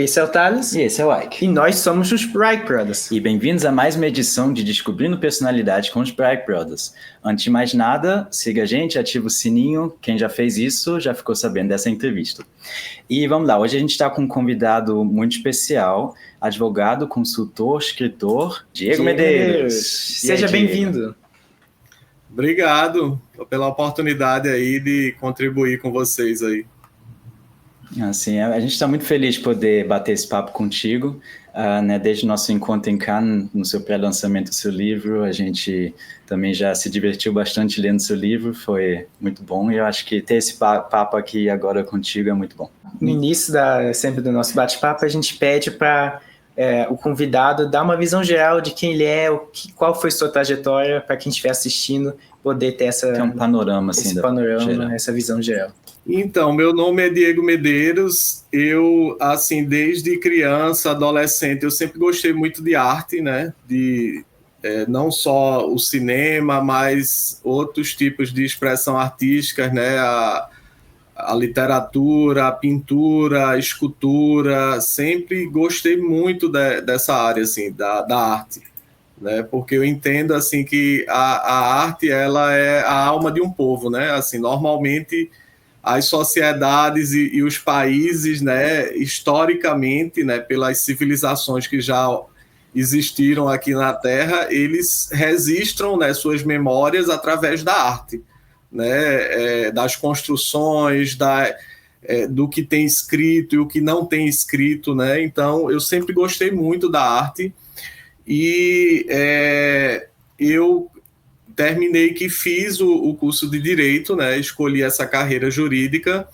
Esse é o Thales. E esse é o Ike. E nós somos os Bright Brothers. E bem-vindos a mais uma edição de Descobrindo Personalidade com os Bright Brothers. Antes de mais nada, siga a gente, ativa o sininho. Quem já fez isso já ficou sabendo dessa entrevista. E vamos lá, hoje a gente está com um convidado muito especial, advogado, consultor, escritor, Diego Medeiros. Seja bem-vindo. Obrigado pela oportunidade aí de contribuir com vocês aí. Assim, a gente está muito feliz de poder bater esse papo contigo, né? Desde o nosso encontro em Cannes, no seu pré-lançamento do seu livro, a gente também já se divertiu bastante lendo seu livro, foi muito bom, e eu acho que ter esse papo aqui agora contigo é muito bom. No início sempre do nosso bate-papo, a gente pede para o convidado dar uma visão geral de quem ele é, qual foi sua trajetória, para quem estiver assistindo poder ter um panorama, assim, essa visão geral. Então, meu nome é Diego Medeiros. Eu, assim, desde criança, adolescente, eu sempre gostei muito de arte, né? Não só o cinema, mas outros tipos de expressão artística, né? A literatura, a pintura, a escultura. Sempre gostei muito dessa área, assim, da arte, né? Porque eu entendo, assim, que a arte, ela é a alma de um povo, né? Assim, normalmente as sociedades e os países, né, historicamente, né, pelas civilizações que já existiram aqui na Terra, eles registram, né, suas memórias através da arte, né, das construções, do que tem escrito e o que não tem escrito, né? Então, eu sempre gostei muito da arte e eu terminei que fiz o curso de Direito, né? Escolhi essa carreira jurídica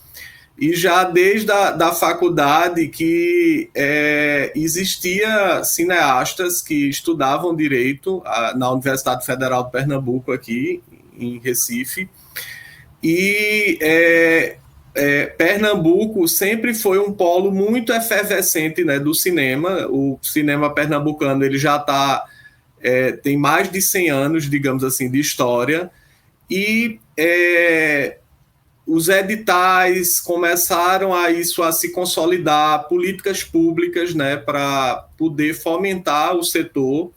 e já desde a faculdade que existia cineastas que estudavam Direito na Universidade Federal de Pernambuco, aqui em Recife, e Pernambuco sempre foi um polo muito efervescente, né, do cinema. O cinema pernambucano ele já tem mais de 100 anos, digamos assim, de história, e os editais começaram a se consolidar, políticas públicas, né, para poder fomentar o setor,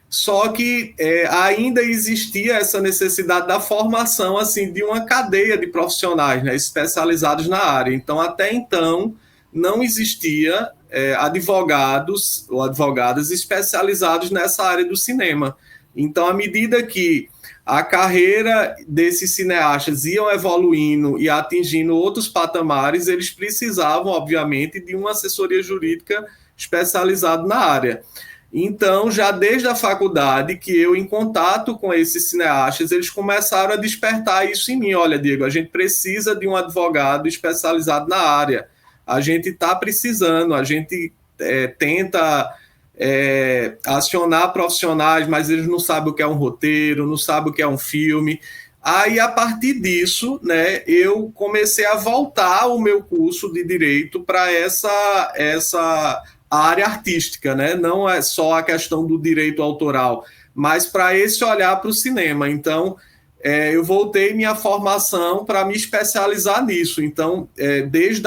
só que ainda existia essa necessidade da formação, assim, de uma cadeia de profissionais, né, especializados na área. Então, até então, não existia advogados ou advogadas especializados nessa área do cinema. Então, à medida que a carreira desses cineastas iam evoluindo e atingindo outros patamares, eles precisavam, obviamente, de uma assessoria jurídica especializada na área. Então, já desde a faculdade, que eu, em contato com esses cineastas, eles começaram a despertar isso em mim. Olha, Diego, a gente precisa de um advogado especializado na área. A gente está precisando, a gente tenta acionar profissionais, mas eles não sabem o que é um roteiro, não sabem o que é um filme. Aí, a partir disso, né, eu comecei a voltar o meu curso de Direito para essa área artística, né? Não é só a questão do direito autoral, mas para esse olhar para o cinema. Então, eu voltei minha formação para me especializar nisso. Então, desde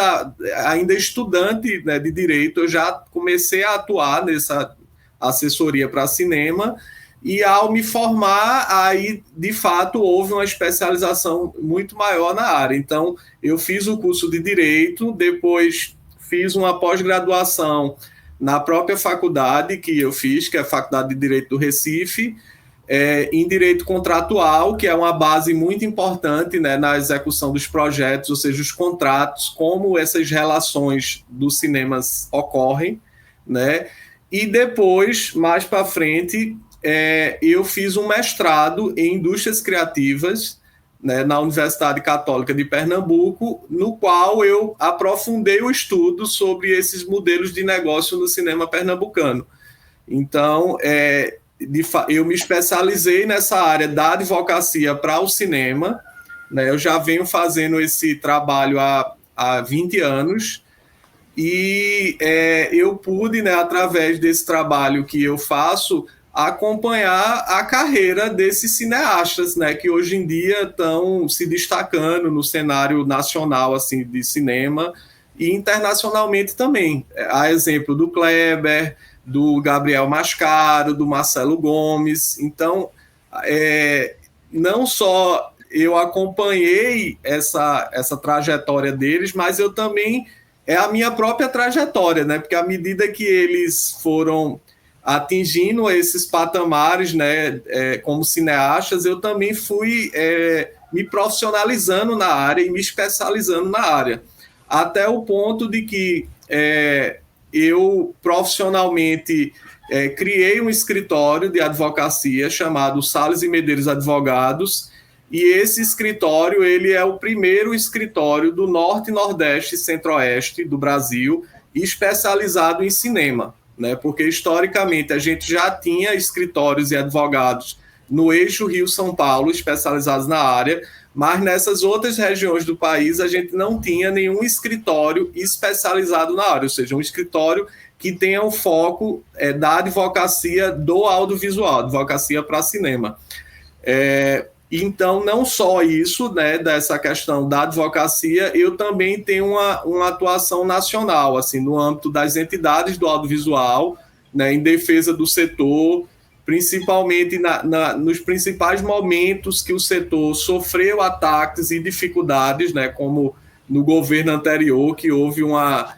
ainda estudante, né, de Direito, eu já comecei a atuar nessa assessoria para cinema, e ao me formar, aí, de fato, houve uma especialização muito maior na área. Então, eu fiz o curso de Direito, depois fiz uma pós-graduação na própria faculdade que eu fiz, que é a Faculdade de Direito do Recife, em Direito Contratual, que é uma base muito importante, né, na execução dos projetos, ou seja, os contratos, como essas relações dos cinemas ocorrem, né? E depois, mais para frente, eu fiz um mestrado em Indústrias Criativas, né, na Universidade Católica de Pernambuco, no qual eu aprofundei o estudo sobre esses modelos de negócio no cinema pernambucano. Então, eu me especializei nessa área da advocacia para o cinema, né? Eu já venho fazendo esse trabalho há 20 anos e eu pude, né, através desse trabalho que eu faço, acompanhar a carreira desses cineastas, né, que hoje em dia estão se destacando no cenário nacional, assim, de cinema, e internacionalmente também. A exemplo do Kleber, do Gabriel Mascaro, do Marcelo Gomes. Então, não só eu acompanhei essa trajetória deles, mas eu também, é a minha própria trajetória, né? Porque à medida que eles foram atingindo esses patamares, né, como cineastas, eu também fui me profissionalizando na área e me especializando na área, até o ponto de que eu profissionalmente criei um escritório de advocacia chamado Salles e Medeiros Advogados, e esse escritório ele é o primeiro escritório do Norte, Nordeste e Centro-Oeste do Brasil especializado em cinema, né? Porque historicamente a gente já tinha escritórios e advogados no eixo Rio-São Paulo especializados na área, mas nessas outras regiões do país a gente não tinha nenhum escritório especializado na área, ou seja, um escritório que tenha o foco da advocacia do audiovisual, advocacia para cinema. Então, não só isso, né, dessa questão da advocacia, eu também tenho uma atuação nacional, assim, no âmbito das entidades do audiovisual, né, em defesa do setor, principalmente nos principais momentos que o setor sofreu ataques e dificuldades, né, como no governo anterior, que houve uma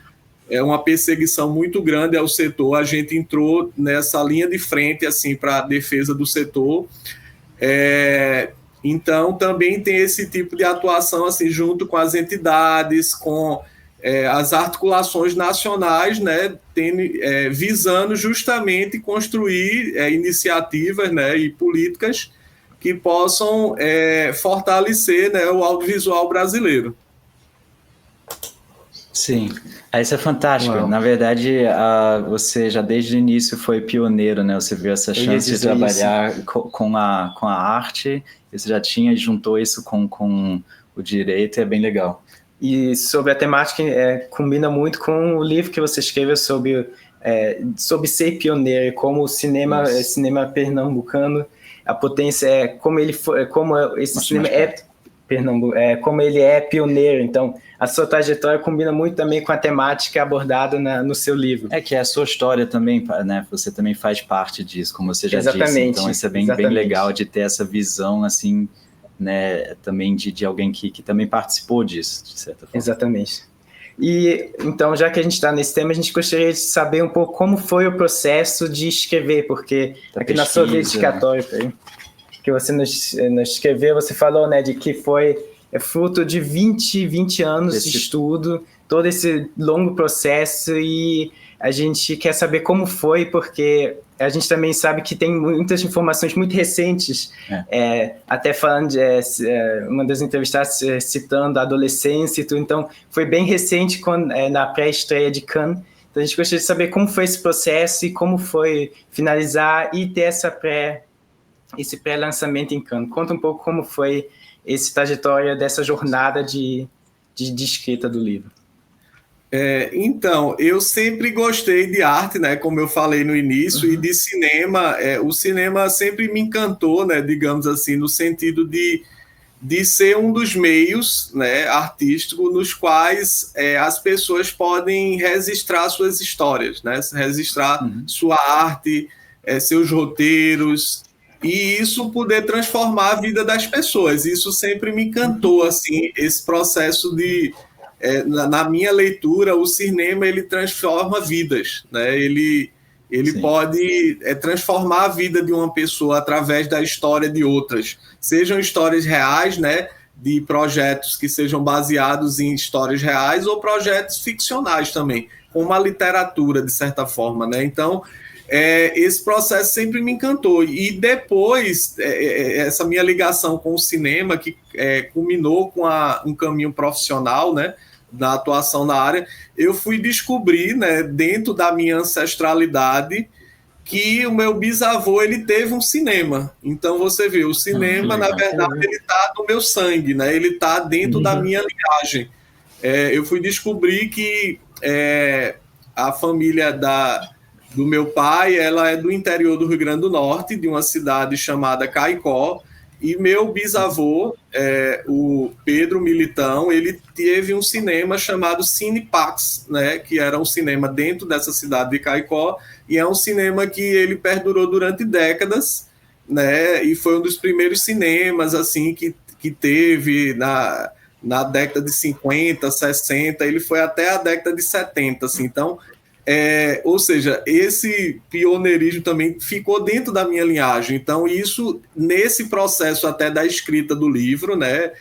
perseguição muito grande ao setor. A gente entrou nessa linha de frente assim, para a defesa do setor. Então, também tem esse tipo de atuação assim, junto com as entidades, com as articulações nacionais, né, visando justamente construir iniciativas, né, e políticas que possam fortalecer, né, o audiovisual brasileiro. Sim, isso é fantástico. Uau. Na verdade, você já desde o início foi pioneiro, né? Você viu essa chance de trabalhar com a arte, e você já tinha e juntou isso com o direito, é bem legal. E sobre a temática, combina muito com o livro que você escreveu sobre ser pioneiro, como o cinema pernambucano, a potência, como esse cinema como ele é pioneiro. Então, a sua trajetória combina muito também com a temática abordada no seu livro. Que é a sua história também, né? Você também faz parte disso, como você já disse. Então, isso é bem legal de ter essa visão, assim, né? Também de alguém que também participou disso, de certa forma. Exatamente. E, então, já que a gente está nesse tema, a gente gostaria de saber um pouco como foi o processo de escrever, porque aqui na sua dedicatória, que você nos escreveu, você falou, né, de que foi fruto de 20 anos de estudo, todo esse longo processo, e a gente quer saber como foi, porque a gente também sabe que tem muitas informações muito recentes, até falando de uma das entrevistadas citando a adolescência e tudo, então foi bem recente na pré-estreia de Cannes. Então a gente gostaria de saber como foi esse processo e como foi finalizar e ter esse pré-lançamento em Cannes. Conta um pouco como foi essa trajetória dessa jornada de escrita do livro. Então, eu sempre gostei de arte, né, como eu falei no início, e de cinema. O cinema sempre me encantou, né, digamos assim, no sentido de ser um dos meios, né, artísticos nos quais as pessoas podem registrar suas histórias, né, registrar sua arte, seus roteiros, e isso poder transformar a vida das pessoas. Isso sempre me encantou, assim, esse processo de... na minha leitura, o cinema ele transforma vidas, né? Ele pode transformar a vida de uma pessoa através da história de outras, sejam histórias reais, né, de projetos que sejam baseados em histórias reais ou projetos ficcionais também, como a literatura, de certa forma, né? Então, esse processo sempre me encantou. E depois, essa minha ligação com o cinema, que culminou com um caminho profissional, né, da atuação na área, eu fui descobrir, né, dentro da minha ancestralidade, que o meu bisavô ele teve um cinema. Então você vê, o cinema, na verdade, ele está no meu sangue, né? Ele está dentro da minha linhagem. Eu fui descobrir que a família do meu pai, ela é do interior do Rio Grande do Norte, de uma cidade chamada Caicó, E meu bisavô, o Pedro Militão, ele teve um cinema chamado Cinepax, né, que era um cinema dentro dessa cidade de Caicó, e é um cinema que ele perdurou durante décadas, né, e foi um dos primeiros cinemas assim que teve na década de 50, 60, ele foi até a década de 70, assim, então... ou seja, esse pioneirismo também ficou dentro da minha linhagem. Então, isso, nesse processo até da escrita do livro, né,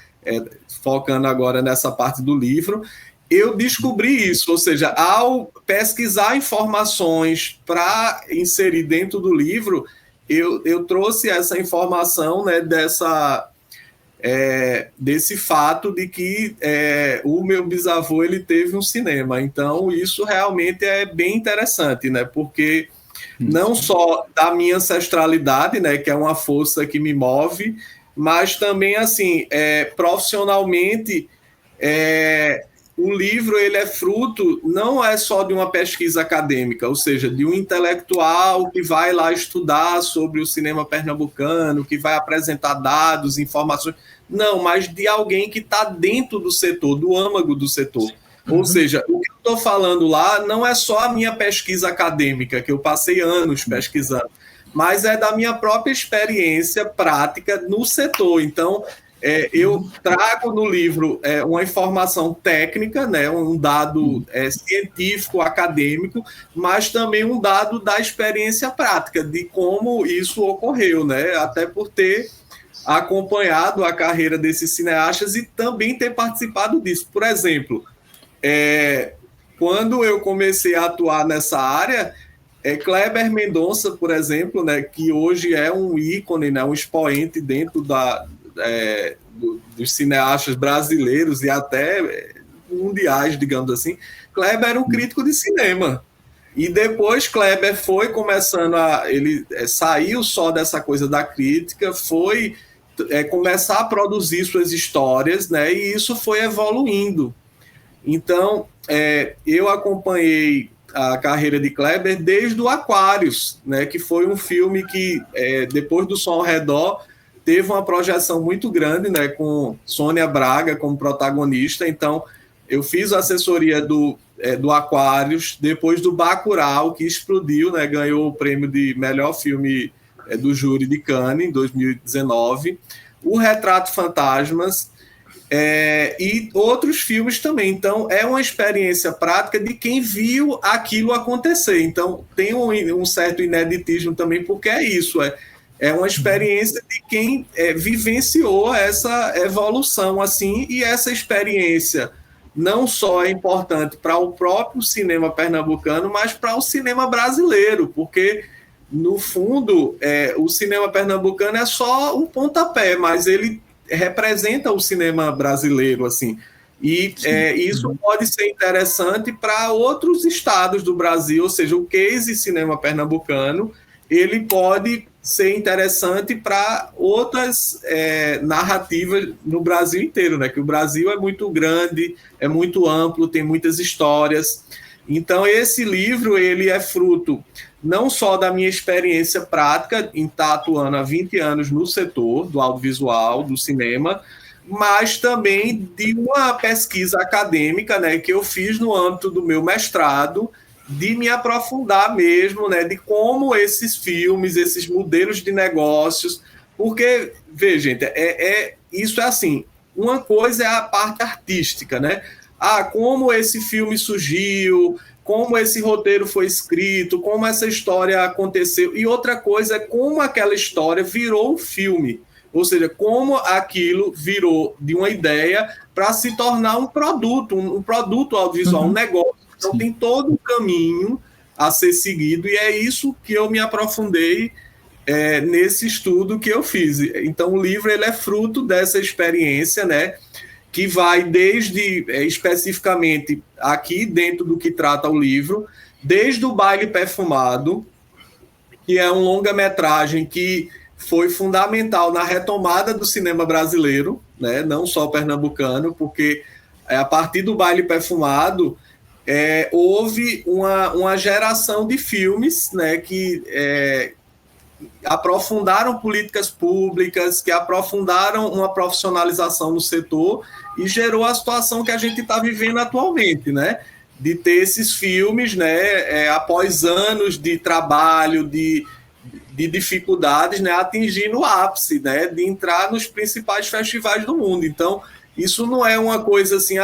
focando agora nessa parte do livro, eu descobri isso. Ou seja, ao pesquisar informações para inserir dentro do livro, eu trouxe essa informação, né, desse fato de que o meu bisavô ele teve um cinema. Então, isso realmente é bem interessante, né? Porque não só da minha ancestralidade, né, que é uma força que me move, mas também, assim, profissionalmente, o livro ele é fruto, não é só de uma pesquisa acadêmica, ou seja, de um intelectual que vai lá estudar sobre o cinema pernambucano, que vai apresentar dados, informações, não, mas de alguém que está dentro do setor, do âmago do setor. Ou seja, o que eu estou falando lá não é só a minha pesquisa acadêmica, que eu passei anos pesquisando, mas é da minha própria experiência prática no setor. Então, eu trago no livro uma informação técnica, né, um dado científico, acadêmico, mas também um dado da experiência prática, de como isso ocorreu, né, até por ter acompanhado a carreira desses cineastas e também ter participado disso. Por exemplo, quando eu comecei a atuar nessa área, Kleber Mendonça, por exemplo, né, que hoje é um ícone, né, um expoente dentro dos cineastas brasileiros e até mundiais, digamos assim. Kleber era um crítico de cinema. E depois Kleber foi começando ele saiu só dessa coisa da crítica, foi começar a produzir suas histórias, né, e isso foi evoluindo. Então, eu acompanhei a carreira de Kleber desde o Aquários, né, que foi um filme que, depois do Som ao Redor, teve uma projeção muito grande, né, com Sônia Braga como protagonista. Então, eu fiz a assessoria do Aquários, depois do Bacurau, que explodiu, né, ganhou o prêmio de melhor filme do júri de Cannes, em 2019. O Retrato Fantasmas, e outros filmes também. Então, é uma experiência prática de quem viu aquilo acontecer. Então, tem um certo ineditismo também, porque é isso, é uma experiência de quem vivenciou essa evolução, assim, e essa experiência não só é importante para o próprio cinema pernambucano, mas para o cinema brasileiro, porque, no fundo, o cinema pernambucano é só um pontapé, mas ele representa o cinema brasileiro, assim, e isso pode ser interessante para outros estados do Brasil, ou seja, o case cinema pernambucano, ele pode ser interessante para outras narrativas no Brasil inteiro, né? Que o Brasil é muito grande, é muito amplo, tem muitas histórias. Então, esse livro ele é fruto não só da minha experiência prática em estar atuando há 20 anos no setor do audiovisual, do cinema, mas também de uma pesquisa acadêmica, né, que eu fiz no âmbito do meu mestrado, de me aprofundar mesmo, né, de como esses filmes, esses modelos de negócios, porque, veja, gente, isso é assim, uma coisa é a parte artística, né? Como esse filme surgiu, como esse roteiro foi escrito, como essa história aconteceu, e outra coisa é como aquela história virou um filme, ou seja, como aquilo virou de uma ideia para se tornar um produto audiovisual, um negócio. Então tem todo um caminho a ser seguido, e é isso que eu me aprofundei nesse estudo que eu fiz. Então o livro ele é fruto dessa experiência, né, que vai desde, especificamente, aqui dentro do que trata o livro, desde o Baile Perfumado, que é um longa-metragem que foi fundamental na retomada do cinema brasileiro, né, não só pernambucano, porque a partir do Baile Perfumado houve uma geração de filmes, né, que aprofundaram políticas públicas, que aprofundaram uma profissionalização no setor e gerou a situação que a gente está vivendo atualmente, né? De ter esses filmes, né, após anos de trabalho, de dificuldades, né, atingindo o ápice, né, de entrar nos principais festivais do mundo. Então, isso não é uma coisa assim,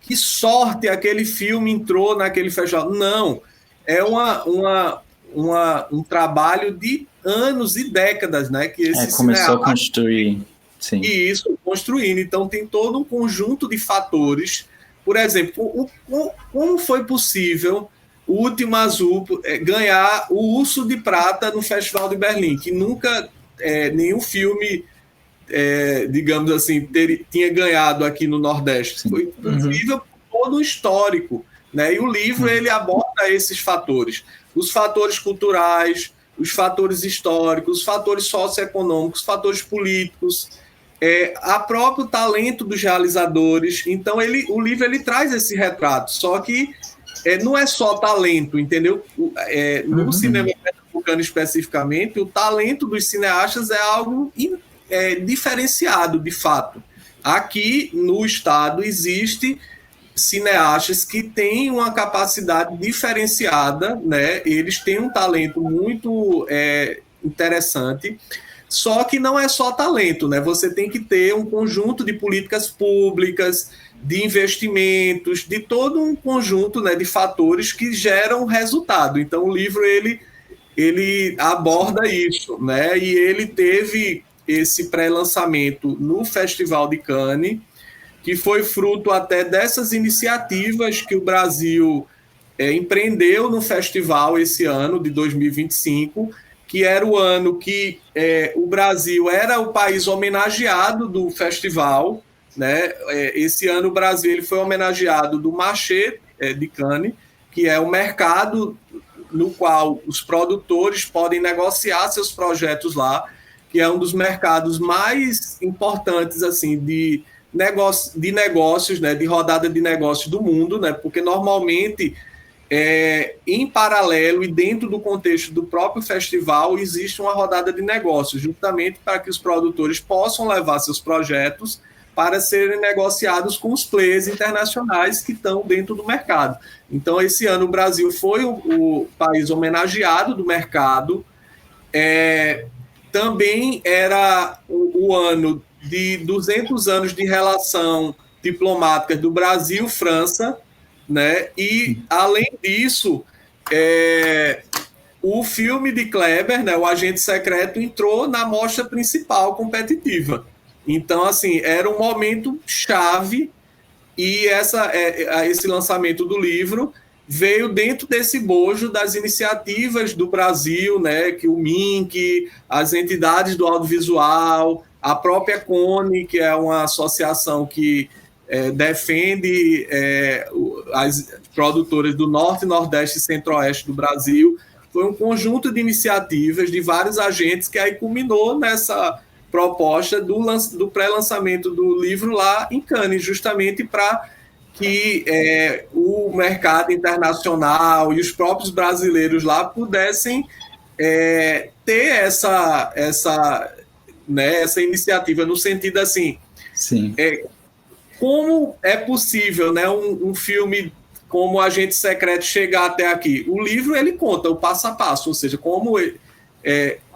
que sorte aquele filme entrou naquele festival. Não, é um trabalho de anos e décadas, né, que esse começou a construir. Sim. E isso, construindo. Então, tem todo um conjunto de fatores. Por exemplo, como foi possível o Último Azul ganhar o Urso de Prata no Festival de Berlim, que nunca nenhum filme, digamos assim, tinha ganhado aqui no Nordeste? Sim. Foi possível por todo o histórico, né? E o livro ele aborda esses fatores. Os fatores culturais, os fatores históricos, os fatores socioeconômicos, os fatores políticos, a próprio talento dos realizadores. Então, o livro ele traz esse retrato, só que não é só talento, entendeu? No cinema pernambucano especificamente, o talento dos cineastas é algo diferenciado, de fato. Aqui no estado existe cineastas que têm uma capacidade diferenciada, né? Eles têm um talento muito interessante, só que não é só talento, né? Você tem que ter um conjunto de políticas públicas, de investimentos, de todo um conjunto, né, de fatores que geram resultado. Então, o livro ele aborda isso, né? E ele teve esse pré-lançamento no Festival de Cannes, que foi fruto até dessas iniciativas que o Brasil empreendeu no festival esse ano de 2025, que era o ano que o Brasil era o país homenageado do festival, né? Esse ano o Brasil ele foi homenageado do Marché de Cannes, que é o mercado no qual os produtores podem negociar seus projetos lá, que é um dos mercados mais importantes assim de negócios, né? De rodada de negócios do mundo, né? Porque normalmente em paralelo e dentro do contexto do próprio festival existe uma rodada de negócios, justamente para que os produtores possam levar seus projetos para serem negociados com os players internacionais que estão dentro do mercado. Então, esse ano o Brasil foi o país homenageado do mercado. Também era o ano de 200 anos de relação diplomática do Brasil-França, né? E, além disso, o filme de Kleber, né, O Agente Secreto, entrou na mostra principal competitiva. Então, assim, era um momento chave e esse lançamento do livro veio dentro desse bojo das iniciativas do Brasil, né, que o MINC, as entidades do audiovisual, a própria CONE, que é uma associação que defende as produtoras do Norte, Nordeste e Centro-Oeste do Brasil. Foi um conjunto de iniciativas de vários agentes que aí culminou nessa proposta do pré-lançamento do livro lá em Cannes, justamente para que o mercado internacional e os próprios brasileiros lá pudessem ter essa iniciativa, no sentido assim, sim. Como é possível, né, um filme como Agente Secreto chegar até aqui? O livro ele conta o passo a passo, ou seja, como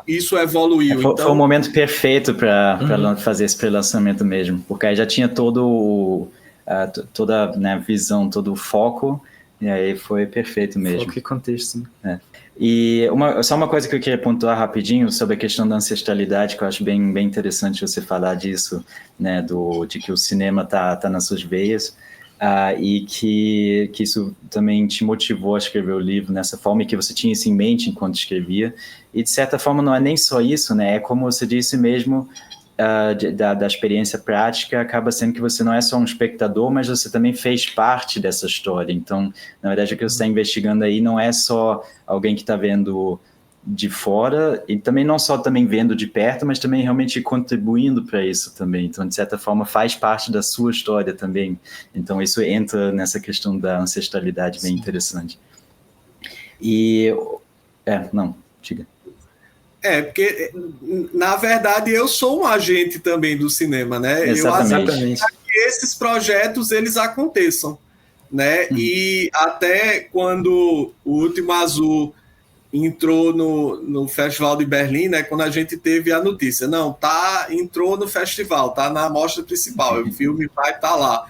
isso evoluiu. Foi o momento perfeito para fazer esse pré-lançamento mesmo, porque aí já tinha toda a, né, visão, todo o foco, e aí foi perfeito mesmo. Foco e contexto. E só uma coisa que eu queria pontuar rapidinho sobre a questão da ancestralidade, que eu acho bem, bem interessante você falar disso, né, de que o cinema tá nas suas veias, e que isso também te motivou a escrever o livro nessa forma, e que você tinha isso em mente enquanto escrevia. E, de certa forma, não é nem só isso, né? É como você disse mesmo, da experiência prática, acaba sendo que você não é só um espectador, mas você também fez parte dessa história. Então, na verdade, o que você está investigando aí não é só alguém que está vendo de fora, e também não só também vendo de perto, mas também realmente contribuindo para isso também. Então, de certa forma, faz parte da sua história também. Então, isso entra nessa questão da ancestralidade bem interessante. E... não, diga. Porque, na verdade, eu sou um agente também do cinema, né? Exatamente. Eu acho que esses projetos, eles aconteçam, né? E até quando o Último Azul entrou no Festival de Berlim, né? Quando a gente teve a notícia, entrou no festival, tá na mostra principal, o filme vai estar lá.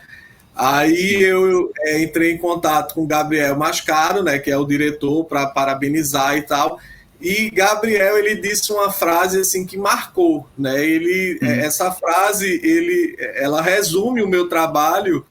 Aí eu entrei em contato com o Gabriel Mascaro, né? Que é o diretor, para parabenizar e tal. E Gabriel, ele disse uma frase assim que marcou, né? Essa frase, ela resume o meu trabalho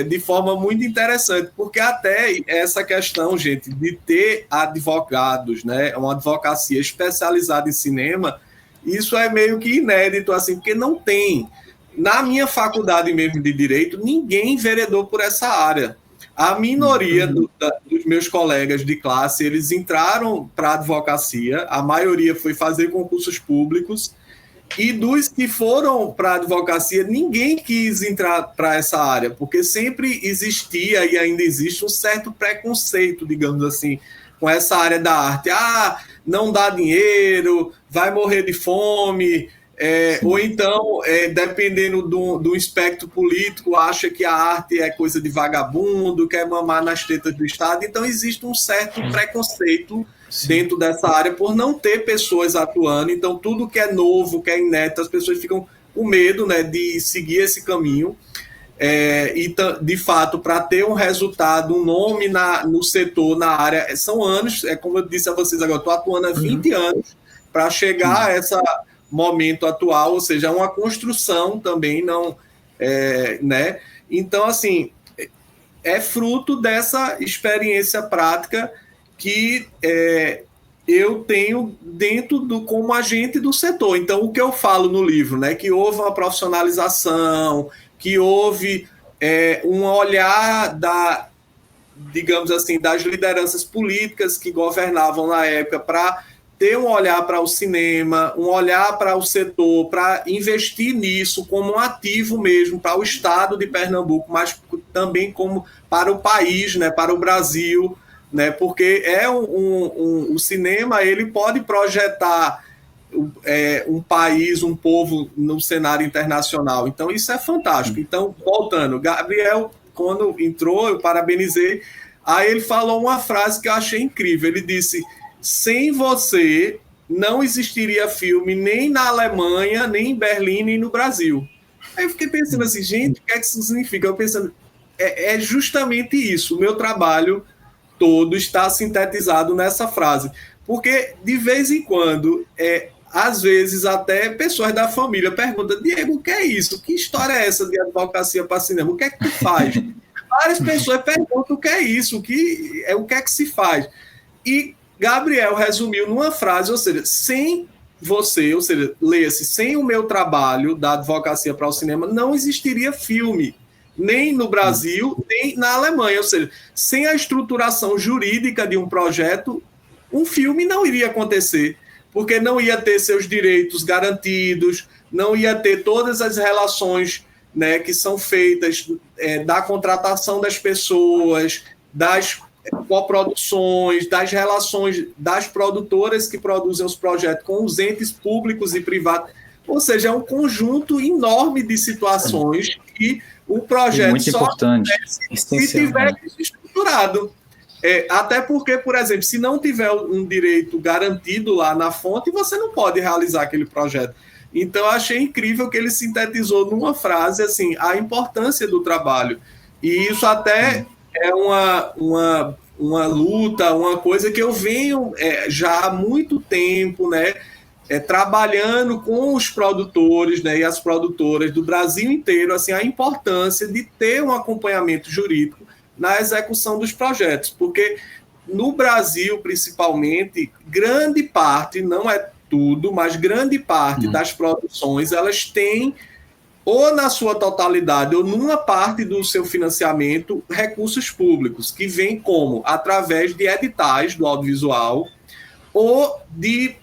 de forma muito interessante, porque até essa questão, gente, de ter advogados, né? Uma advocacia especializada em cinema, isso é meio que inédito, assim, porque não tem. Na minha faculdade mesmo de Direito, ninguém enveredou por essa área. A minoria dos meus colegas de classe, eles entraram para a advocacia, a maioria foi fazer concursos públicos, e dos que foram para a advocacia, ninguém quis entrar para essa área, porque sempre existia e ainda existe um certo preconceito, digamos assim, com essa área da arte. Não dá dinheiro, vai morrer de fome... ou então, dependendo do espectro político, acha que a arte é coisa de vagabundo, quer mamar nas tetas do Estado. Então, existe um certo preconceito dentro dessa área por não ter pessoas atuando. Então, tudo que é novo, que é inédito, as pessoas ficam com medo, né, de seguir esse caminho. E, de fato, para ter um resultado, um nome no setor, na área, são anos, como eu disse a vocês agora, estou atuando há 20 anos para chegar a essa... momento atual, ou seja, uma construção também, não, né? Então, assim, é fruto dessa experiência prática que eu tenho como agente do setor. Então, o que eu falo no livro, né? Que houve uma profissionalização, que houve um olhar digamos assim, das lideranças políticas que governavam na época para ter um olhar para o cinema, um olhar para o setor, para investir nisso como um ativo mesmo para o estado de Pernambuco, mas também como para o país, né, para o Brasil, né, porque o cinema, ele pode projetar um país, um povo no cenário internacional. Então, isso é fantástico. Então, voltando, Gabriel, quando entrou, eu parabenizei, aí ele falou uma frase que eu achei incrível, ele disse... Sem você, não existiria filme nem na Alemanha, nem em Berlim, nem no Brasil. Aí eu fiquei pensando assim, gente, o que é que isso significa? Eu pensando, é justamente isso. O meu trabalho todo está sintetizado nessa frase. Porque, de vez em quando, às vezes até pessoas da família perguntam, Diego, o que é isso? Que história é essa de advocacia para cinema? O que é que tu faz? Várias pessoas perguntam o que é isso, o que é que se faz. E Gabriel resumiu numa frase, ou seja, sem você, ou seja, leia-se, sem o meu trabalho da advocacia para o cinema, não existiria filme, nem no Brasil, nem na Alemanha, ou seja, sem a estruturação jurídica de um projeto, um filme não iria acontecer, porque não ia ter seus direitos garantidos, não ia ter todas as relações, né, que são feitas da contratação das pessoas, das coproduções, das relações das produtoras que produzem os projetos com os entes públicos e privados. Ou seja, é um conjunto enorme de situações que o projeto muito só importante se tiver estruturado. Até porque, por exemplo, se não tiver um direito garantido lá na fonte, você não pode realizar aquele projeto. Então, eu achei incrível que ele sintetizou numa frase assim, a importância do trabalho. E isso até é uma luta, uma coisa que eu venho já há muito tempo, né, trabalhando com os produtores, né, e as produtoras do Brasil inteiro, assim, a importância de ter um acompanhamento jurídico na execução dos projetos, porque no Brasil, principalmente, grande parte, não é tudo, mas grande parte das produções, elas têm ou na sua totalidade, ou numa parte do seu financiamento, recursos públicos, que vêm como? Através de editais do audiovisual ou de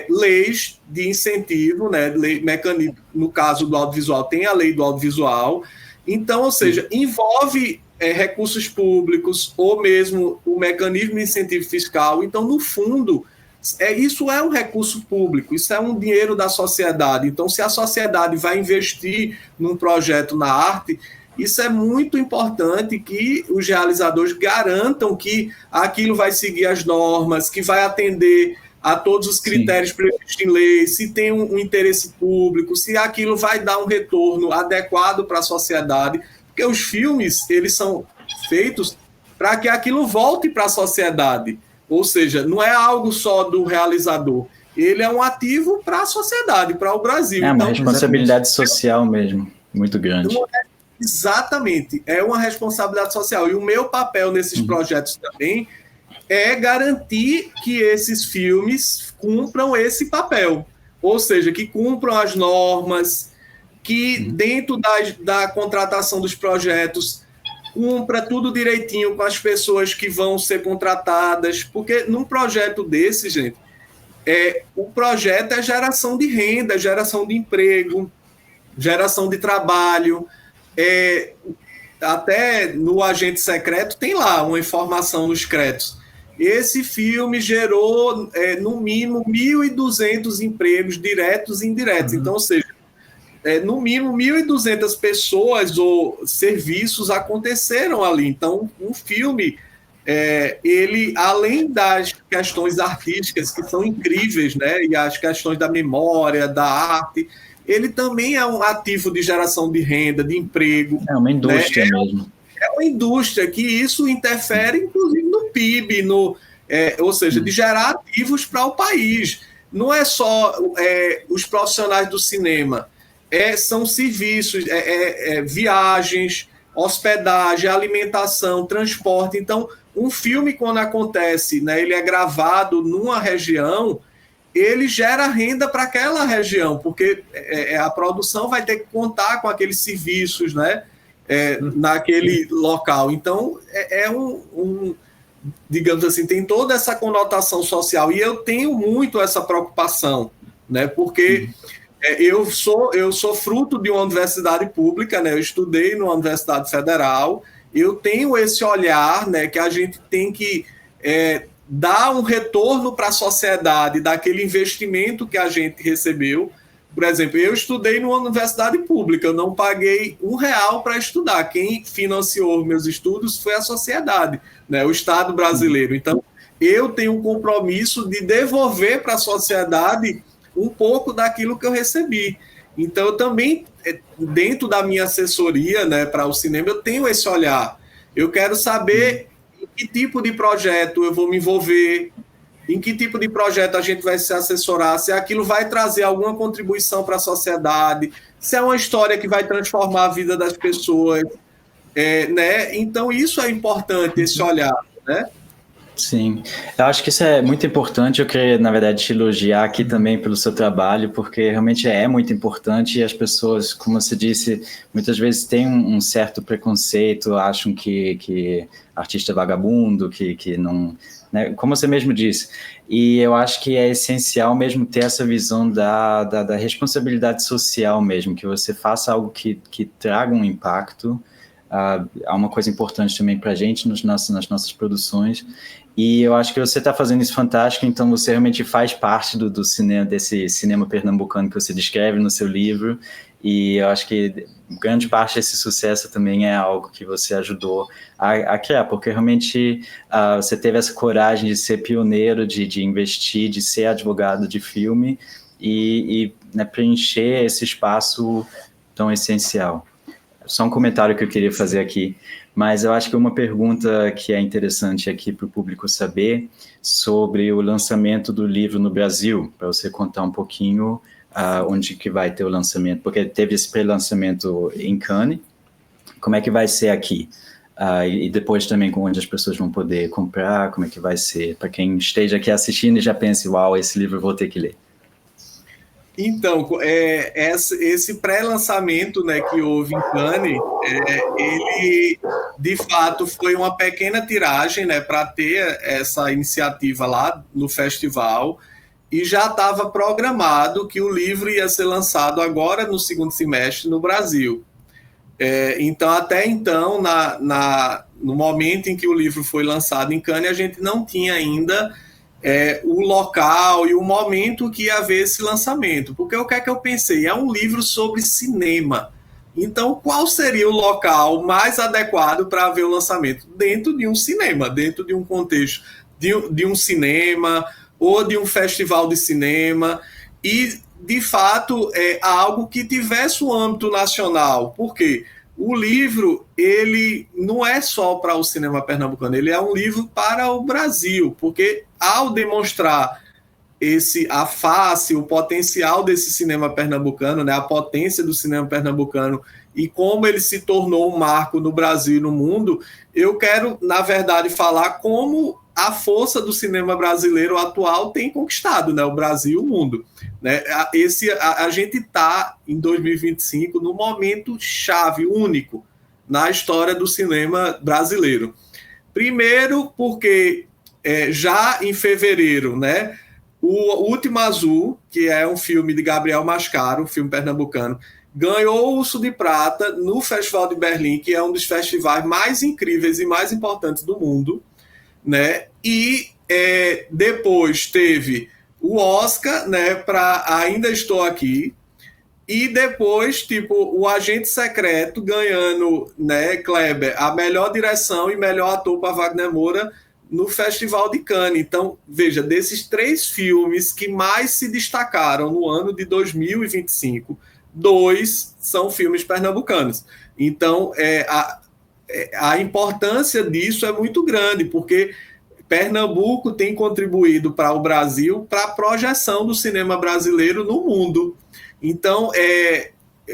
leis de incentivo, né? Mecanismo, no caso do audiovisual, tem a lei do audiovisual. Então, ou seja, envolve recursos públicos ou mesmo o mecanismo de incentivo fiscal. Então, no fundo, Isso é um recurso público, isso é um dinheiro da sociedade. Então, se a sociedade vai investir num projeto na arte, isso é muito importante que os realizadores garantam que aquilo vai seguir as normas, que vai atender a todos os critérios previstos em lei, se tem um interesse público, se aquilo vai dar um retorno adequado para a sociedade, porque os filmes, eles são feitos para que aquilo volte para a sociedade, ou seja, não é algo só do realizador, ele é um ativo para a sociedade, para o Brasil. É uma responsabilidade social mesmo, muito grande. Exatamente, é uma responsabilidade social, e o meu papel nesses projetos também é garantir que esses filmes cumpram esse papel, ou seja, que cumpram as normas, que dentro da contratação dos projetos cumpra tudo direitinho com as pessoas que vão ser contratadas, porque num projeto desse, gente, o projeto é geração de renda, geração de emprego, geração de trabalho, até no Agente Secreto tem lá uma informação nos créditos. Esse filme gerou, no mínimo, 1.200 empregos diretos e indiretos. Então, ou seja, no mínimo, 1.200 pessoas ou serviços aconteceram ali. Então, um filme, ele, além das questões artísticas, que são incríveis, né, e as questões da memória, da arte, ele também é um ativo de geração de renda, de emprego. É uma indústria, né? Mesmo. É uma indústria que isso interfere, inclusive, no PIB, ou seja, de gerar ativos para o país. Não é só os profissionais do cinema, são serviços, viagens, hospedagem, alimentação, transporte. Então, um filme, quando acontece, né, ele é gravado numa região, ele gera renda para aquela região, porque a produção vai ter que contar com aqueles serviços, né, naquele local. Então, digamos assim, tem toda essa conotação social, e eu tenho muito essa preocupação, né, porque eu sou fruto de uma universidade pública, né, eu estudei numa universidade federal, eu tenho esse olhar, né, que a gente tem que dar um retorno para a sociedade daquele investimento que a gente recebeu. Por exemplo, eu estudei numa universidade pública, eu não paguei R$1 para estudar. Quem financiou meus estudos foi a sociedade, né, o Estado brasileiro. Então, eu tenho um compromisso de devolver para a sociedade um pouco daquilo que eu recebi. Então, eu também, dentro da minha assessoria, né, para o cinema, eu tenho esse olhar. Eu quero saber em que tipo de projeto eu vou me envolver, em que tipo de projeto a gente vai se assessorar, se aquilo vai trazer alguma contribuição para a sociedade, se é uma história que vai transformar a vida das pessoas, né? Então, isso é importante, esse olhar, né? Sim, eu acho que isso é muito importante. Eu queria, na verdade, te elogiar aqui também pelo seu trabalho, porque realmente é muito importante, e as pessoas, como você disse, muitas vezes têm um certo preconceito, acham que artista é vagabundo, que não... Né, como você mesmo disse, e eu acho que é essencial mesmo ter essa visão da responsabilidade social mesmo, que você faça algo que traga um impacto. Há uma coisa importante também para a gente nas nossas produções, e eu acho que você está fazendo isso fantástico. Então você realmente faz parte do cinema, desse cinema pernambucano que você descreve no seu livro, e eu acho que grande parte desse sucesso também é algo que você ajudou a criar, porque realmente você teve essa coragem de ser pioneiro, de investir, de ser advogado de filme e né, preencher esse espaço tão essencial. Só um comentário que eu queria fazer aqui, mas eu acho que uma pergunta que é interessante aqui para o público saber sobre o lançamento do livro no Brasil, para você contar um pouquinho onde que vai ter o lançamento, porque teve esse pré-lançamento em Cannes, como é que vai ser aqui? E depois também onde as pessoas vão poder comprar, como é que vai ser, para quem esteja aqui assistindo e já pense, uau, esse livro eu vou ter que ler. Então, esse pré-lançamento, né, que houve em Cannes, ele, de fato, foi uma pequena tiragem, né, para ter essa iniciativa lá no festival, e já estava programado que o livro ia ser lançado agora no segundo semestre no Brasil. Então, até então, no momento em que o livro foi lançado em Cannes, a gente não tinha ainda o local e o momento que ia haver esse lançamento. Porque o que é que eu pensei? É um livro sobre cinema. Então, qual seria o local mais adequado para haver o lançamento? Dentro de um cinema, dentro de um contexto de um cinema ou de um festival de cinema. E, de fato, algo que tivesse um âmbito nacional. Por quê? O livro, ele não é só para o cinema pernambucano, ele é um livro para o Brasil, porque ao demonstrar a face, o potencial desse cinema pernambucano, né, a potência do cinema pernambucano e como ele se tornou um marco no Brasil e no mundo, eu quero, na verdade, falar como a força do cinema brasileiro atual tem conquistado, né, o Brasil e o mundo. Né? A gente está, em 2025, num momento chave, único, na história do cinema brasileiro. Primeiro, porque já em fevereiro, né, o Último Azul, que é um filme de Gabriel Mascaro, um filme pernambucano, ganhou o Urso de Prata no Festival de Berlim, que é um dos festivais mais incríveis e mais importantes do mundo, né? E depois teve o Oscar, né, para Ainda Estou Aqui, e depois, tipo, o Agente Secreto ganhando, né, Kleber, a melhor direção e melhor ator para Wagner Moura no Festival de Cannes. Então, veja, desses 3 filmes que mais se destacaram no ano de 2025, 2 são filmes pernambucanos. Então, a importância disso é muito grande, porque Pernambuco tem contribuído para o Brasil, para a projeção do cinema brasileiro no mundo. Então,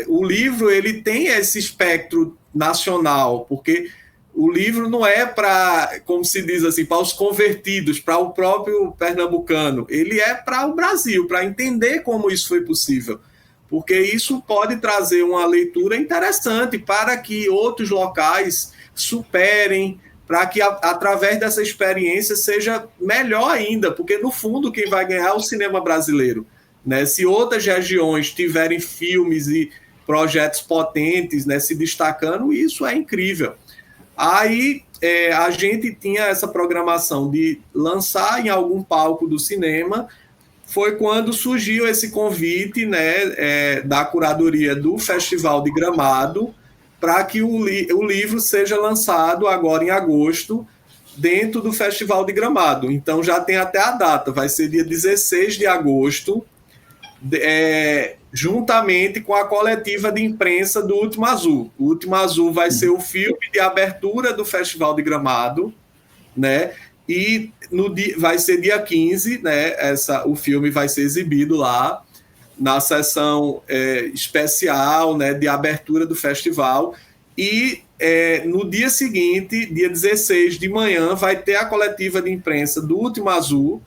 o livro ele tem esse espectro nacional, porque o livro não é para, como se diz assim, para os convertidos, para o próprio pernambucano. Ele é para o Brasil, para entender como isso foi possível. Porque isso pode trazer uma leitura interessante para que outros locais superem, para que através dessa experiência seja melhor ainda, porque no fundo quem vai ganhar é o cinema brasileiro. Né? Se outras regiões tiverem filmes e projetos potentes, né, se destacando, isso é incrível. Aí a gente tinha essa programação de lançar em algum palco do cinema. Foi quando surgiu esse convite, né, da curadoria do Festival de Gramado para que o livro seja lançado agora em agosto dentro do Festival de Gramado. Então já tem até a data, vai ser dia 16 de agosto, juntamente com a coletiva de imprensa do Último Azul. O Último Azul vai ser o filme de abertura do Festival de Gramado, né? E vai ser dia 15, né? O filme vai ser exibido lá na sessão especial, né, de abertura do festival. E no dia seguinte, dia 16 de manhã, vai ter a coletiva de imprensa do Último Azul,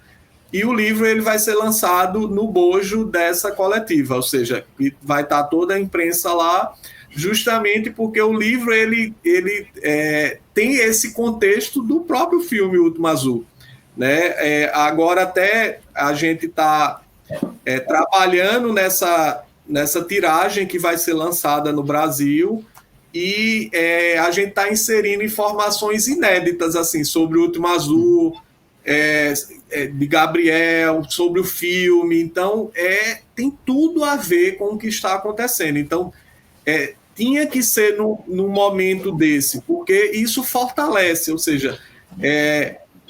e o livro ele vai ser lançado no bojo dessa coletiva, ou seja, vai estar toda a imprensa lá, justamente porque o livro ele tem esse contexto do próprio filme Último Azul. Né? Agora até a gente está trabalhando nessa tiragem que vai ser lançada no Brasil, e a gente está inserindo informações inéditas assim, sobre o Último Azul, de Gabriel, sobre o filme. Então, tem tudo a ver com o que está acontecendo. Então, tinha que ser num momento desse, porque isso fortalece, ou seja,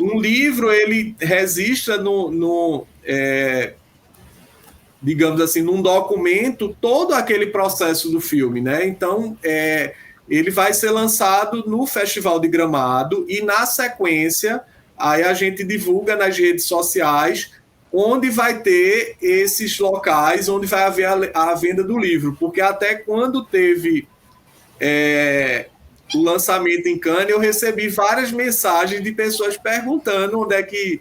um livro, ele registra digamos assim, num documento, todo aquele processo do filme, né? Então, ele vai ser lançado no Festival de Gramado e, na sequência, aí a gente divulga nas redes sociais onde vai ter esses locais, onde vai haver a venda do livro, porque até quando teve o lançamento em Cannes, eu recebi várias mensagens de pessoas perguntando onde é que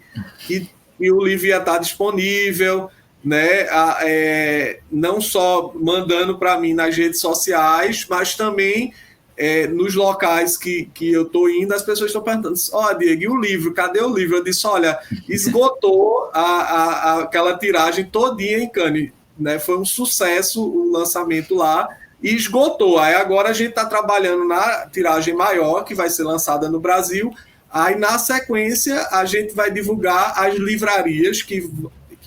o livro ia estar disponível, né? Não só mandando para mim nas redes sociais, mas também nos locais que eu estou indo, as pessoas estão perguntando: Diego, e o livro? Cadê o livro? Eu disse: olha, esgotou aquela tiragem todinha em Cannes, né? Foi um sucesso o lançamento lá e esgotou. Aí agora a gente está trabalhando na tiragem maior, que vai ser lançada no Brasil. Aí, na sequência, a gente vai divulgar as livrarias que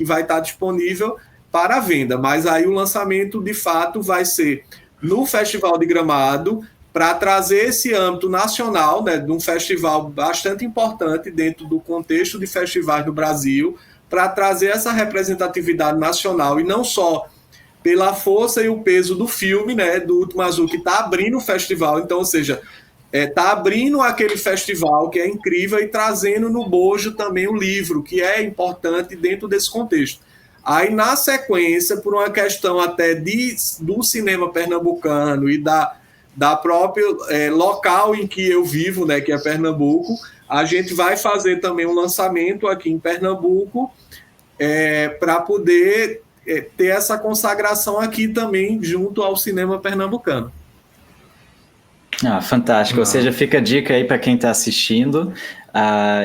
vai estar disponível para a venda. Mas aí o lançamento, de fato, vai ser no Festival de Gramado, para trazer esse âmbito nacional, né, de um festival bastante importante dentro do contexto de festivais do Brasil, para trazer essa representatividade nacional, e não só pela força e o peso do filme, né, do Último Azul, que está abrindo o festival. Então, ou seja, está abrindo aquele festival que é incrível e trazendo no bojo também o livro, que é importante dentro desse contexto. Aí, na sequência, por uma questão até do cinema pernambucano e da própria local em que eu vivo, né, que é Pernambuco, a gente vai fazer também um lançamento aqui em Pernambuco para poder ter essa consagração aqui também junto ao cinema pernambucano. Fantástico. Ou seja, fica a dica aí para quem está assistindo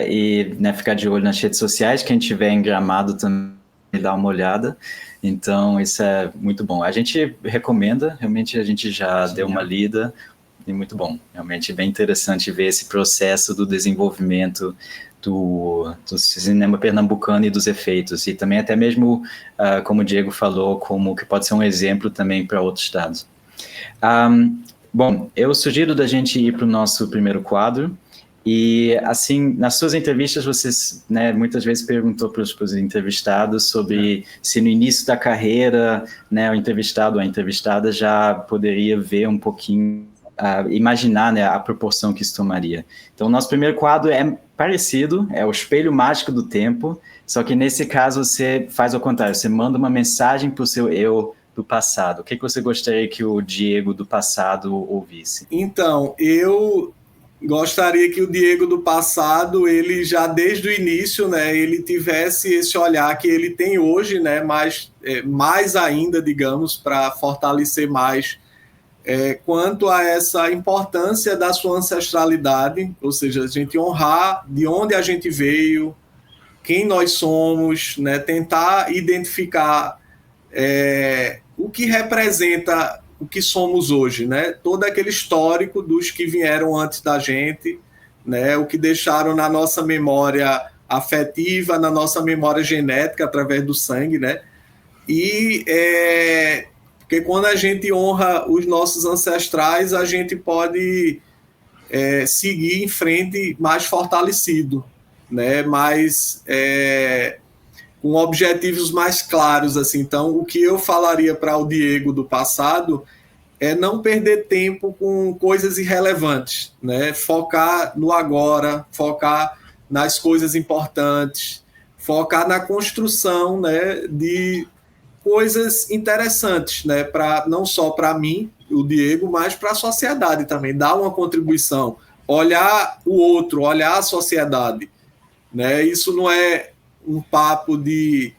e, né, ficar de olho nas redes sociais. Quem tiver em Gramado também dá uma olhada. Então, isso é muito bom. A gente recomenda, realmente a gente já deu uma lida, e muito bom. Realmente bem interessante ver esse processo do desenvolvimento do cinema pernambucano e dos efeitos. E também até mesmo, como o Diego falou, como que pode ser um exemplo também para outros estados. Bom, eu sugiro da gente ir para o nosso primeiro quadro. E, assim, nas suas entrevistas, vocês, né, muitas vezes perguntou para os entrevistados sobre se no início da carreira, né, o entrevistado ou a entrevistada já poderia ver um pouquinho, imaginar, né, a proporção que isso tomaria. Então, o nosso primeiro quadro é parecido, é o espelho mágico do tempo, só que nesse caso você faz ao contrário, você manda uma mensagem para o seu eu do passado. O que você gostaria que o Diego do passado ouvisse? Então, eu gostaria que o Diego do passado, ele já desde o início, né, ele tivesse esse olhar que ele tem hoje, né, mais ainda, digamos, para fortalecer mais quanto a essa importância da sua ancestralidade, ou seja, a gente honrar de onde a gente veio, quem nós somos, né, tentar identificar o que representa o que somos hoje, né? Todo aquele histórico dos que vieram antes da gente, né? O que deixaram na nossa memória afetiva, na nossa memória genética, através do sangue, né? E porque quando a gente honra os nossos ancestrais, a gente pode seguir em frente mais fortalecido, né? Com objetivos mais claros, assim. Então, o que eu falaria para o Diego do passado é não perder tempo com coisas irrelevantes, né? Focar no agora, focar nas coisas importantes, focar na construção, né, de coisas interessantes, né, não só para mim, o Diego, mas para a sociedade também, dar uma contribuição, olhar o outro, olhar a sociedade, né? Isso não é um papo de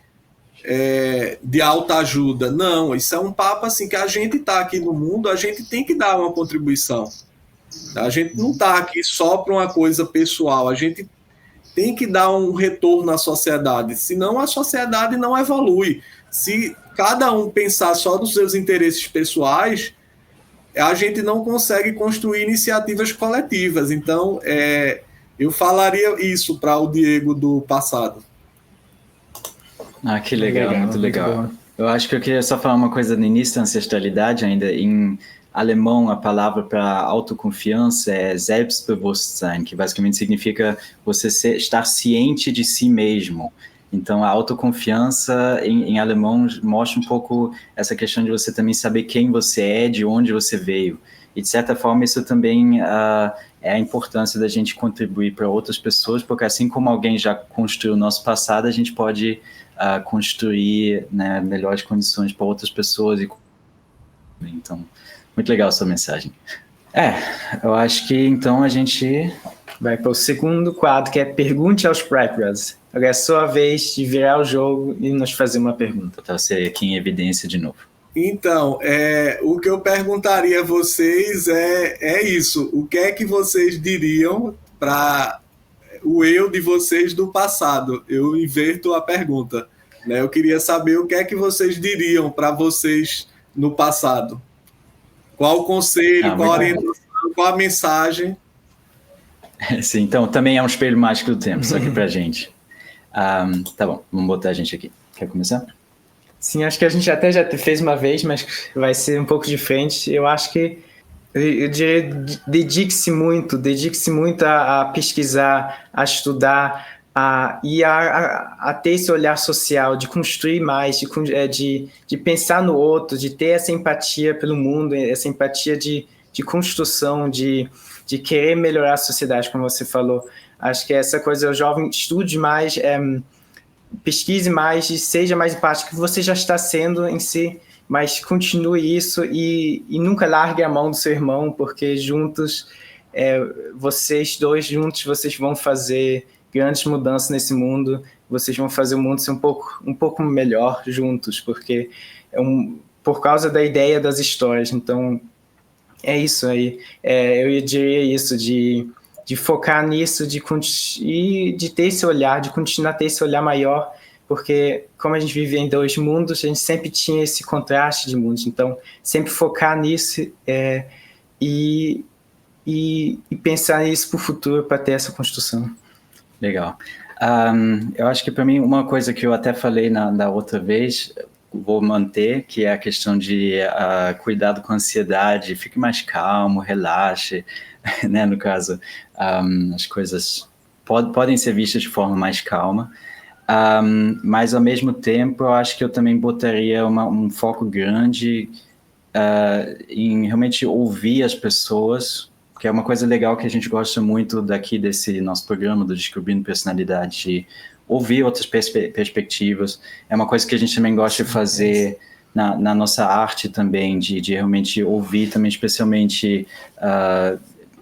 autoajuda. Não, isso é um papo assim que a gente está aqui no mundo, a gente tem que dar uma contribuição. A gente não está aqui só para uma coisa pessoal, a gente tem que dar um retorno à sociedade, senão a sociedade não evolui. Se cada um pensar só nos seus interesses pessoais, a gente não consegue construir iniciativas coletivas. Então, eu falaria isso para o Diego do passado. Que legal, muito legal. Eu acho que eu queria só falar uma coisa no início da ancestralidade ainda. Em alemão, a palavra para autoconfiança é Selbstbewusstsein, que basicamente significa você estar ciente de si mesmo. Então, a autoconfiança em alemão mostra um pouco essa questão de você também saber quem você é, de onde você veio. E, de certa forma, isso também é a importância da gente contribuir para outras pessoas, porque assim como alguém já construiu o nosso passado, a gente pode construir, né, melhores condições para outras pessoas. Então, muito legal a sua mensagem. Eu acho que então a gente vai para o segundo quadro, que é Pergunte aos Pride Brothers. Agora é a sua vez de virar o jogo e nos fazer uma pergunta. Para você aqui em evidência de novo. Então, o que eu perguntaria a vocês é isso. O que é que vocês diriam para o eu de vocês do passado? Eu inverto a pergunta, né? Eu queria saber o que é que vocês diriam para vocês no passado. Qual o conselho, qual a orientação, qual a mensagem? Sim, então também é um espelho mágico do tempo, só que pra gente. Tá bom, vamos botar a gente aqui. Quer começar? Sim, acho que a gente até já fez uma vez, mas vai ser um pouco diferente. Eu acho que, eu diria, dedique-se muito a pesquisar, a estudar, a ter esse olhar social, de construir mais, de pensar no outro, de ter essa empatia pelo mundo, essa empatia de construção, de querer melhorar a sociedade, como você falou. Acho que essa coisa, o jovem estude mais, pesquise mais e seja mais empático, que você já está sendo em si, mas continue isso e nunca largue a mão do seu irmão, porque juntos, vocês dois juntos, vocês vão fazer grandes mudanças nesse mundo, vocês vão fazer o mundo ser um pouco melhor juntos, porque por causa da ideia das histórias. Então, é isso aí. Eu diria isso, de focar nisso, de ter esse olhar, de continuar a ter esse olhar maior, porque como a gente vive em dois mundos, a gente sempre tinha esse contraste de mundos. Então, sempre focar nisso e pensar nisso para o futuro, para ter essa construção. Legal. Eu acho que para mim, uma coisa que eu até falei da outra vez, vou manter, que é a questão de cuidado com a ansiedade, fique mais calmo, relaxe, né? No caso, as coisas podem ser vistas de forma mais calma, mas ao mesmo tempo eu acho que eu também botaria um foco grande em realmente ouvir as pessoas, que é uma coisa legal que a gente gosta muito daqui desse nosso programa do Descobrindo Personalidade, de ouvir outras perspectivas. É uma coisa que a gente também gosta de fazer na nossa arte também, de realmente ouvir também, especialmente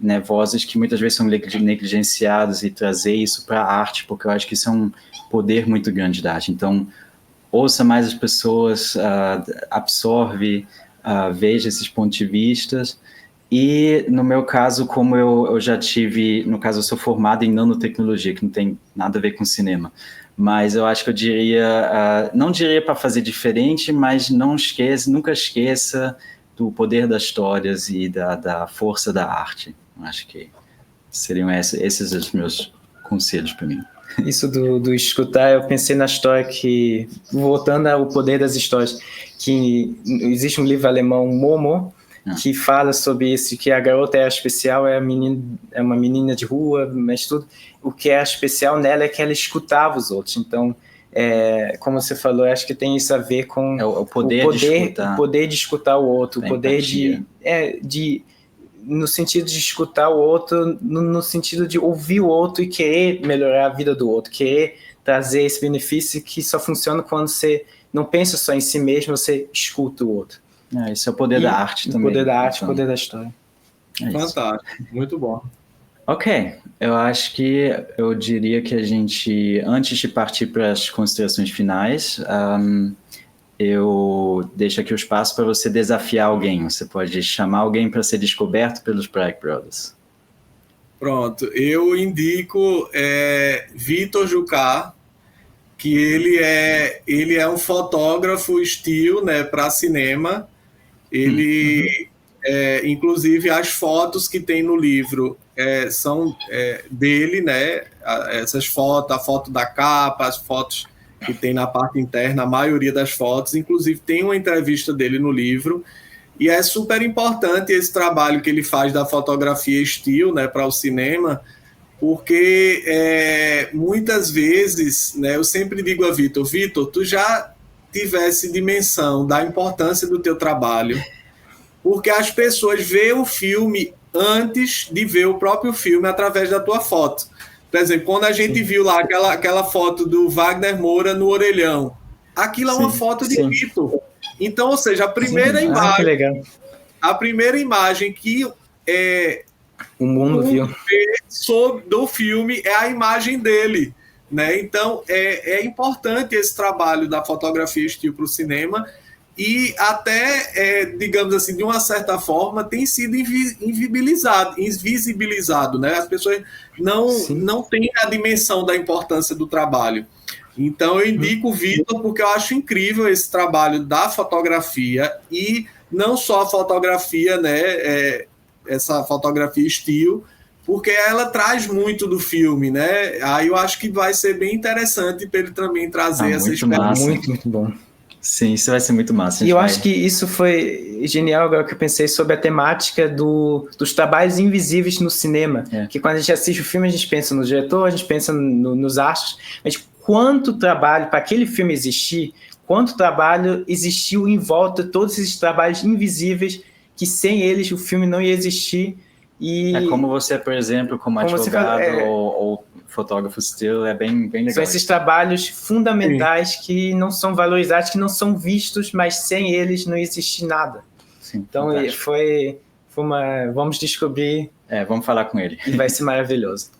né, vozes que muitas vezes são negligenciadas, e trazer isso para a arte, porque eu acho que isso é um poder muito grande da arte. Então, ouça mais as pessoas, absorve, veja esses pontos de vista. E no meu caso, como eu já tive, no caso eu sou formado em nanotecnologia, que não tem nada a ver com cinema, mas eu acho que eu diria, não diria para fazer diferente, mas nunca esqueça do poder das histórias e da força da arte. Acho que seriam esses os meus conselhos para mim. Isso do escutar, eu pensei na história que, voltando ao poder das histórias, que existe um livro alemão, Momo, que fala sobre isso, que a garota é especial, é uma menina de rua, mas tudo. O que é especial nela é que ela escutava os outros. Então, como você falou, acho que tem isso a ver com o poder de escutar o outro, o poder no sentido de escutar o outro, no sentido de ouvir o outro e querer melhorar a vida do outro, querer trazer esse benefício que só funciona quando você não pensa só em si mesmo, você escuta o outro. Isso é o poder da arte também. O poder da arte, o poder da história. Fantástico, muito bom. Ok, eu acho que eu diria que a gente, antes de partir para as considerações finais, eu deixo aqui o espaço para você desafiar alguém. Você pode chamar alguém para ser descoberto pelos Prague Brothers. Pronto, eu indico Vitor Jucá, que ele é um fotógrafo still, né, para cinema. Ele, inclusive, as fotos que tem no livro são dele, né? Essas fotos, a foto da capa, as fotos que tem na parte interna, a maioria das fotos, inclusive tem uma entrevista dele no livro, e é super importante esse trabalho que ele faz da fotografia still, né, para o cinema, porque muitas vezes, né, eu sempre digo a Vitor, tu já tivesse dimensão da importância do teu trabalho, porque as pessoas veem o filme antes de ver o próprio filme através da tua foto. Por exemplo, quando a gente viu lá aquela foto do Wagner Moura no orelhão, aquilo é uma foto de Vitor. Então, ou seja, a primeira imagem que o mundo viu do filme é a imagem dele, né? Então, é importante esse trabalho da fotografia still para o cinema, e até, digamos assim, de uma certa forma, tem sido invisibilizado, né? As pessoas não têm a dimensão da importância do trabalho. Então, eu indico o Vitor, porque eu acho incrível esse trabalho da fotografia, e não só a fotografia, né? Essa fotografia still, porque ela traz muito do filme, né? Aí eu acho que vai ser bem interessante para ele também trazer essa experiência. Muito bom. Sim, isso vai ser muito massa. E eu acho que isso foi genial agora que eu pensei sobre a temática dos trabalhos invisíveis no cinema. Que quando a gente assiste o filme, a gente pensa no diretor, a gente pensa nos astros, mas quanto trabalho para aquele filme existir, quanto trabalho existiu em volta de todos esses trabalhos invisíveis que sem eles o filme não ia existir. E é como você, por exemplo, como advogado ou fotógrafo still, é bem legal. São esses trabalhos fundamentais que não são valorizados, que não são vistos, mas sem eles não existe nada. Sim, então foi uma... Vamos descobrir. Vamos falar com ele. E vai ser maravilhoso.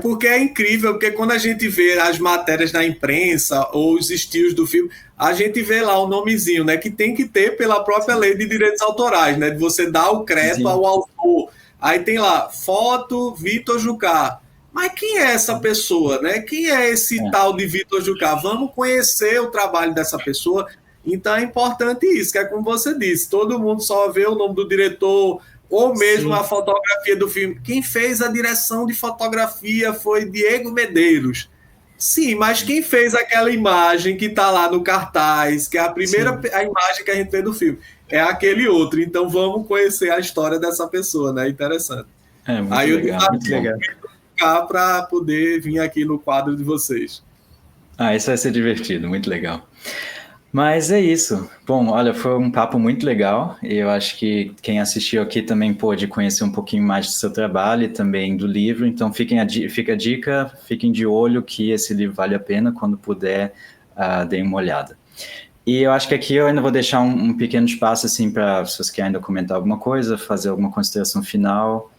Porque é incrível, porque quando a gente vê as matérias na imprensa ou os estilos do filme, a gente vê lá o nomezinho, né, que tem que ter pela própria lei de direitos autorais, né, de você dar o crédito ao autor. Aí tem lá, foto Vitor Jucá. Mas quem é essa pessoa, né? Quem é esse tal de Vitor Jucá? Vamos conhecer o trabalho dessa pessoa. Então é importante isso, que é como você disse, todo mundo só vê o nome do diretor ou mesmo a fotografia do filme. Quem fez a direção de fotografia foi Diego Medeiros. Sim, mas quem fez aquela imagem que está lá no cartaz, que é a primeira a imagem que a gente vê do filme, é aquele outro. Então vamos conhecer a história dessa pessoa, né? Interessante. Muito aí legal, eu muito legal. Para poder vir aqui no quadro de vocês. Isso vai ser divertido, muito legal. Mas é isso. Bom, olha, foi um papo muito legal e eu acho que quem assistiu aqui também pôde conhecer um pouquinho mais do seu trabalho e também do livro, então fica a dica, fiquem de olho que esse livro vale a pena, quando puder, deem uma olhada. E eu acho que aqui eu ainda vou deixar um pequeno espaço assim para se vocês querem ainda comentar alguma coisa, fazer alguma consideração final.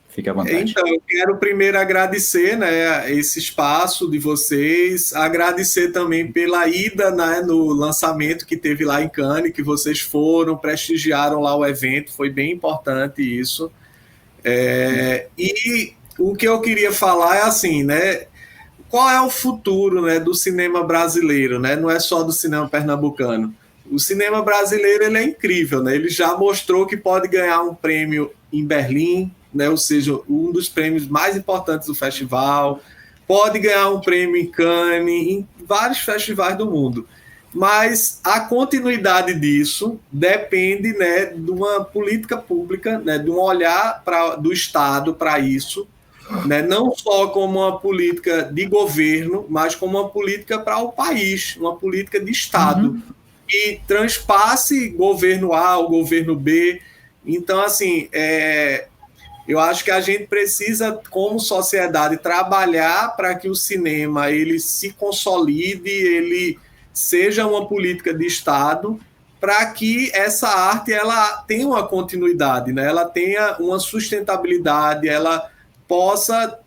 Fique à vontade. Então, eu quero primeiro agradecer, né, esse espaço de vocês, agradecer também pela ida, né, no lançamento que teve lá em Cannes, que vocês foram, prestigiaram lá o evento, foi bem importante isso. E o que eu queria falar é assim, né, qual é o futuro, né, do cinema brasileiro, né, não é só do cinema pernambucano. O cinema brasileiro ele é incrível, né, ele já mostrou que pode ganhar um prêmio em Berlim, né, ou seja, um dos prêmios mais importantes do festival, pode ganhar um prêmio em Cannes, em vários festivais do mundo. Mas a continuidade disso depende, né, de uma política pública, né, de um olhar do Estado para isso, né, não só como uma política de governo, mas como uma política para o país, uma política de Estado, que transpasse governo A ao governo B. Então, assim, eu acho que a gente precisa, como sociedade, trabalhar para que o cinema ele se consolide, ele seja uma política de Estado, para que essa arte ela tenha uma continuidade, né? Ela tenha uma sustentabilidade, ela possa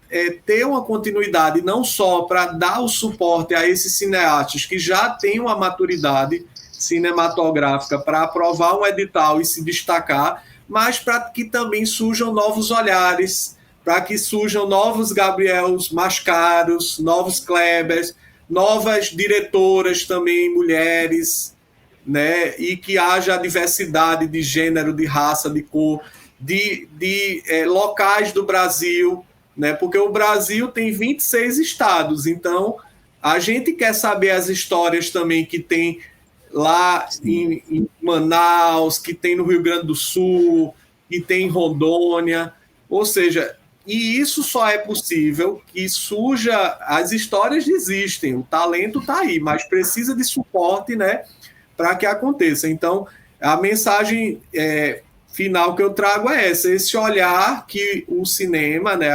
ter uma continuidade, não só para dar o suporte a esses cineastas que já têm uma maturidade cinematográfica para aprovar um edital e se destacar, mas para que também surjam novos olhares, para que surjam novos Gabriels Mascaros, novos Klebers, novas diretoras também, mulheres, né? E que haja diversidade de gênero, de raça, de cor, de locais do Brasil, né? Porque o Brasil tem 26 estados, então a gente quer saber as histórias também que tem lá em Manaus, que tem no Rio Grande do Sul, que tem em Rondônia, ou seja, e isso só é possível que surja, as histórias existem, o talento está aí, mas precisa de suporte, né, para que aconteça. Então, a mensagem final que eu trago é essa, esse olhar que o cinema, né,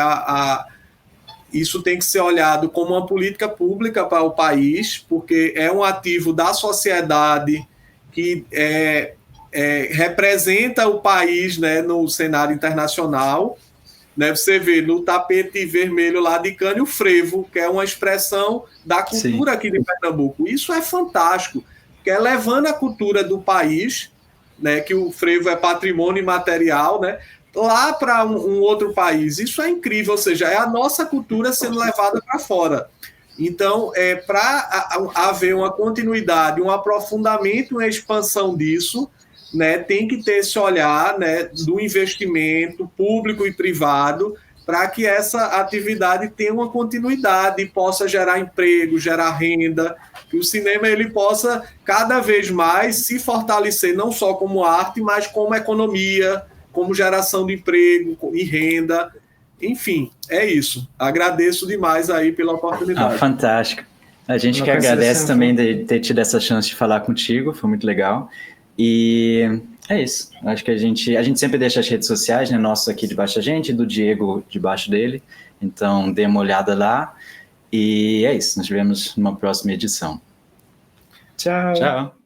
isso tem que ser olhado como uma política pública para o país, porque é um ativo da sociedade que representa o país, né, no cenário internacional. Né, você vê no tapete vermelho lá de Cannes o frevo, que é uma expressão da cultura aqui de Pernambuco. Isso é fantástico, que é levando a cultura do país, né, que o frevo é patrimônio imaterial, né, lá para um outro país. Isso é incrível, ou seja, é a nossa cultura sendo levada para fora. Então, para haver uma continuidade, um aprofundamento, uma expansão disso, né, tem que ter esse olhar, né, do investimento público e privado para que essa atividade tenha uma continuidade e possa gerar emprego, gerar renda, que o cinema ele possa cada vez mais se fortalecer não só como arte, mas como economia, como geração de emprego e renda. Enfim, é isso. Agradeço demais aí pela oportunidade. Fantástico. A gente que agradece também de ter tido essa chance de falar contigo, foi muito legal. E é isso. Acho que a gente sempre deixa as redes sociais, né, nossos aqui debaixo da gente, do Diego debaixo dele. Então, dê uma olhada lá. E é isso. Nos vemos numa próxima edição. Tchau. Tchau.